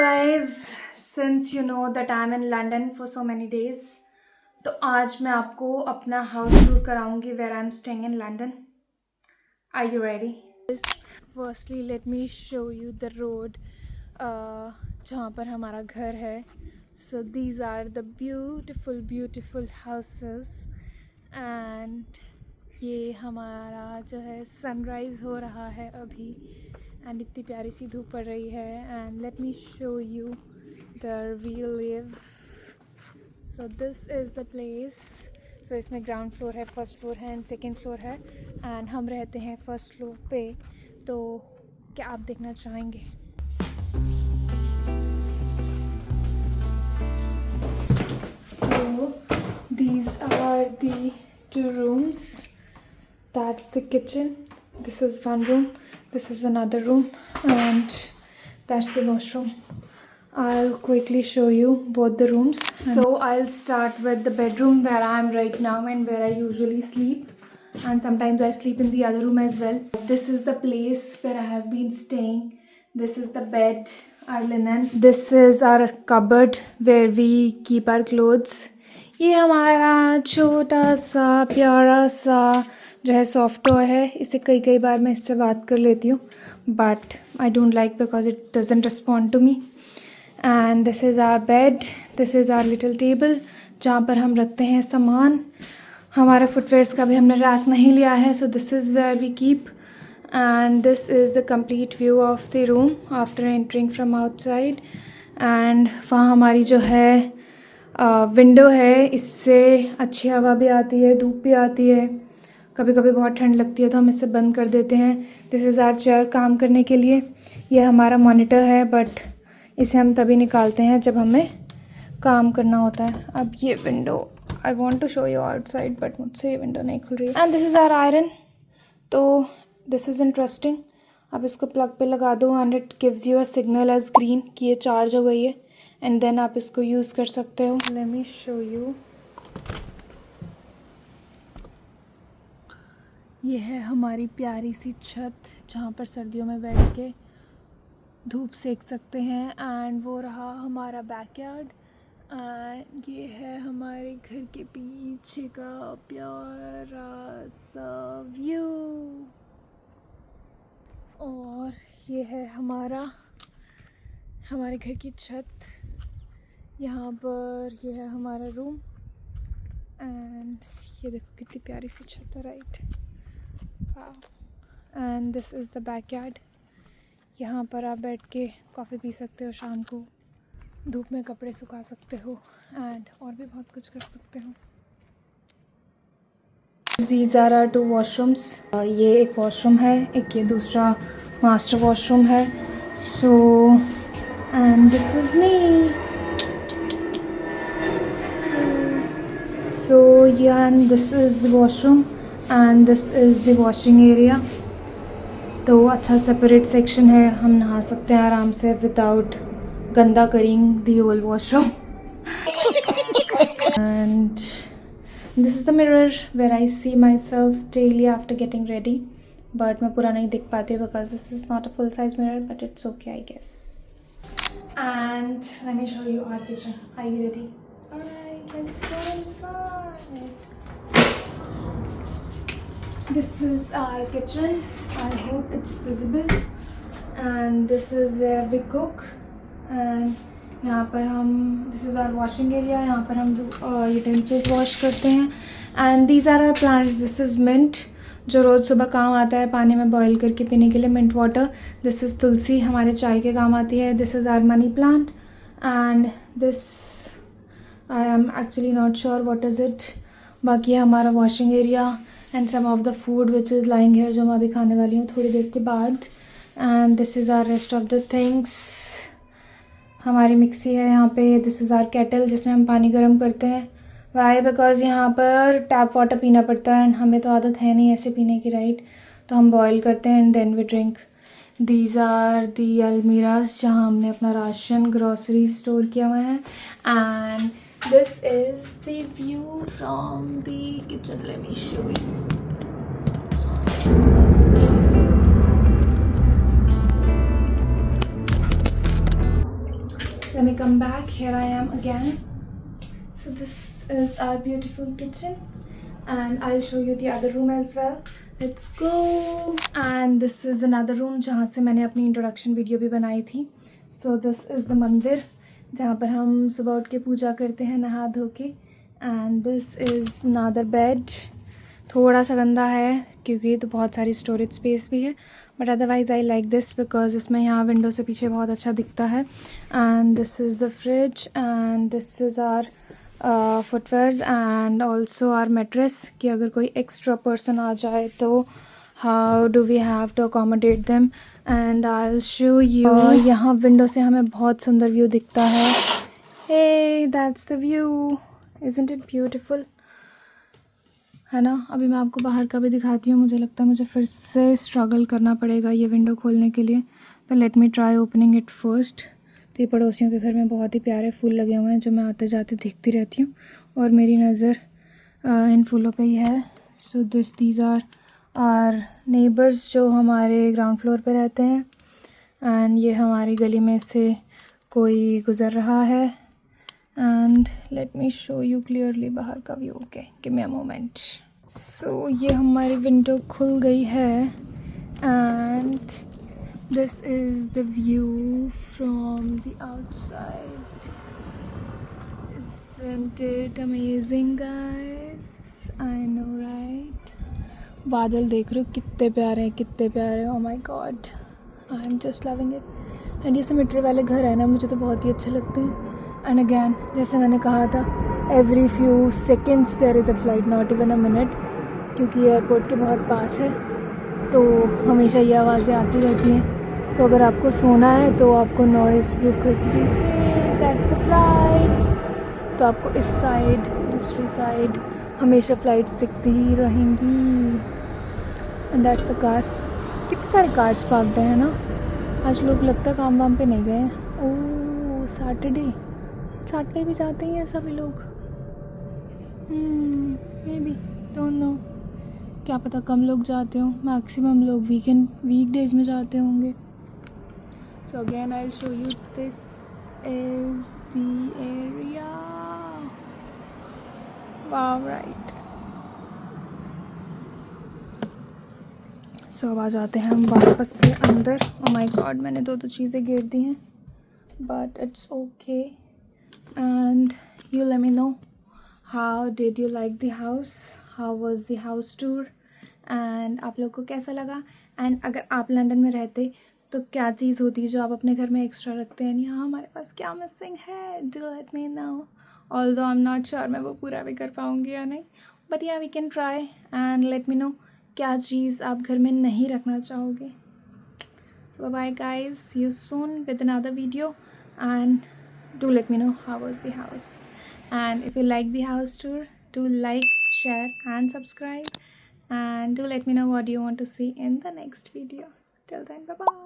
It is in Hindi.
guys, since you know that I'm in London for so many days, तो आज मैं आपको अपना हाउस टूर कराऊंगी where I'm staying in London. Are you ready? Firstly, let me show you the road जहाँ पर हमारा घर है. So these are the beautiful houses and ये हमारा जो है सनराइज़ हो रहा है अभी एंड इतनी प्यारी सी धूप पड़ रही है. And let me show you where we live. So this is the place. So इसमें ग्राउंड फ्लोर है, फर्स्ट फ्लोर है एंड सेकंड फ्लोर है एंड हम रहते हैं फर्स्ट फ्लोर पे. तो क्या आप देखना चाहेंगे? So these are the two rooms. That's the kitchen. This is one room. This is another room and that's the washroom. I'll quickly show you both the rooms. So I'll start with the bedroom where I am right now and where I usually sleep, and sometimes I sleep in the other room as well. This is the place where I have been staying. This is the bed, our linen. This is our cupboard where we keep our clothes. ये हमारा छोटा सा प्यारा सा जो है सॉफ्ट टॉय है. इसे कई बार मैं इससे बात कर लेती हूँ but I don't like because it doesn't respond to me. And this is our bed. This is our little table जहाँ पर हम रखते हैं सामान. हमारे फुटवेयर्स का भी हमने रैक नहीं लिया है. So this is where we keep. And this is the complete view of the room after entering from outside. And वहाँ हमारी जो है विंडो है. इससे अच्छी हवा भी आती है, धूप भी आती है. कभी कभी बहुत ठंड लगती है तो हम इसे बंद कर देते हैं. दिस इज़ आवर चेयर काम करने के लिए. ये हमारा मॉनिटर है बट इसे हम तभी निकालते हैं जब हमें काम करना होता है. अब ये window I want to show you outside but मुझसे ये विंडो नहीं खुल रही. And this is our iron. तो दिस इज़ इंटरेस्टिंग. आप इसको प्लग पे लगा दो and it gives you a signal as green कि ये चार्ज हो गई है एंड देन आप इसको यूज़ कर सकते हो. Late me show you. ये है हमारी प्यारी सी छत जहाँ पर सर्दियों में बैठ के धूप सेक सकते हैं. एंड वो रहा हमारा बैकयार्ड. एंड ये है हमारे घर के पीछे का प्यारा सा व्यू. और ये है हमारे घर की छत. यहाँ पर ये है हमारा रूम. एंड ये देखो कितनी प्यारी सी छत है. Right. And this is the backyard. यहाँ पर आप बैठ के कॉफ़ी पी सकते हो शाम को, धूप में कपड़े सुखा सकते हो एंड और भी बहुत कुछ कर सकते हो. These are our two washrooms. ये एक वॉशरूम है, एक ये दूसरा मास्टर वॉशरूम है. So and this is me. So and this is the washroom and this is the washing area. तो अच्छा सेपरेट सेक्शन है. हम नहा सकते हैं आराम से विदाउट गंदा करिंग the whole washroom. And this is the mirror where I see myself daily after getting ready. But मैं पूरा नहीं दिख पाती because this is not a full size mirror but it's okay I guess. And let me show you our kitchen. Are you ready? Alright, let's go inside. This is our kitchen. I hope it's visible. And this is where we cook. And यहाँ पर हम this is our washing area. यहाँ पर हम utensils wash करते हैं. And these are our plants. This is mint जो रोज़ सुबह काम आता है पानी में बॉईल करके पीने के लिए. mint water. This is तुलसी हमारे चाय के काम आती है. This is our money plant. And this I am actually not sure what is it. बाकी है हमारा washing area. And some of the food which is lying here जो मैं अभी खाने वाली हूँ थोड़ी देर के बाद. And this is our rest of the things. हमारी मिक्सी है यहाँ पे. दिस इज़ आर केटल जिसमें हम पानी गर्म करते हैं. वाई बिकॉज यहाँ पर टैप वाटर पीना पड़ता है एंड हमें तो आदत है नहीं ऐसे पीने की. राइट. तो हम बॉयल करते हैं and then we drink. These are the almirahs जहाँ हमने अपना राशन ग्रॉसरी स्टोर किया हुआ है. And this is the view from the kitchen. Let me show you. let me come back. Here I am again. So this is our beautiful kitchen, and I'll show you the other room as well. Let's go. And this is another room जहाँ से मैंने अपनी इंट्रोडक्शन वीडियो भी बनाई थी. So this is the मंदिर जहाँ पर हम सुबह उठ के पूजा करते हैं नहा धो के. And this is another bed. थोड़ा सा गंदा है क्योंकि तो बहुत सारी स्टोरेज स्पेस भी है, but otherwise I like this because इसमें यहाँ विंडो से पीछे बहुत अच्छा दिखता है. And this is the fridge and this is our footwears and also our mattress कि अगर कोई एक्स्ट्रा पर्सन आ जाए तो how do we have to accommodate them. And I will show you. यहाँ विंडो से हमें बहुत सुंदर व्यू दिखता है. Hey that's the view. Isn't it beautiful, है ना. अभी मैं आपको बाहर का भी दिखाती हूँ. मुझे लगता है मुझे फिर से स्ट्रगल करना पड़ेगा ये विंडो खोलने के लिए. तो let me try opening it first. तो ये पड़ोसियों के घर में बहुत ही प्यारे फूल लगे हुए हैं जो मैं आते जाते देखती रहती हूँ और मेरी नज़र इन फूलों पे ही है. सो दीज आर नेबर्स जो हमारे ग्राउंड फ्लोर पे रहते हैं. एंड ये हमारी गली में से कोई गुज़र रहा है. And let me show you clearly बाहर का view. Okay, give me a moment. So ये हमारी विंडो खुल गई है and this is the view from the outside. Isn't it amazing guys? I know right? बादल देख रहे हो कितने प्यारे हैं, कितने प्यारे. oh my god, I am just loving it. And ये सिमेट्री वाले घर है ना, मुझे तो बहुत ही अच्छे लगते हैं. एंड अगैन जैसे मैंने कहा था, every few seconds there is a flight, not even a minute, क्योंकि एयरपोर्ट के बहुत पास है तो हमेशा ये आवाज़ें आती रहती हैं. तो अगर आपको सोना है तो आपको नॉइज़ प्रूफ कर चाहिए कि दैट्स द फ्लाइट. तो आपको इस साइड, दूसरी साइड हमेशा फ़्लाइट्स दिखती ही रहेंगी. And that's the car. कितने सारे कार्स पार्कड हैं ना. आज लोग लगता है काम वाम पे नहीं गए हैं. ओह सैटरडे भी जाते हैं सभी लोग. मे बी, डोंट नो, क्या पता कम लोग जाते हो. मैक्सिमम लोग वीकडेज में जाते होंगे. So again I will show you. This is the area. Wow right. So अब आ जाते हैं हम वापस से अंदर. ओह माय गॉड, मैंने दो चीज़ें गिर दी हैं, but it's okay. And you let me know how did you like the house, how was the house tour, and आप लोग को कैसा लगा. एंड अगर आप लंदन में रहते तो क्या चीज़ होती जो आप अपने घर में एक्स्ट्रा रखते हैं, यहाँ हमारे पास क्या मिसिंग है. Do let me no. Although I am not sure मैं वो पूरा भी कर पाऊँगी या नहीं, but yeah we can try. And let me know क्या चीज़ आप घर में नहीं रखना चाहोगे. So bye guys, see you soon with another video. And do let me know how was the house, and if you like the house tour, do like, share and subscribe, and do let me know what you want to see in the next video. Till then, bye bye.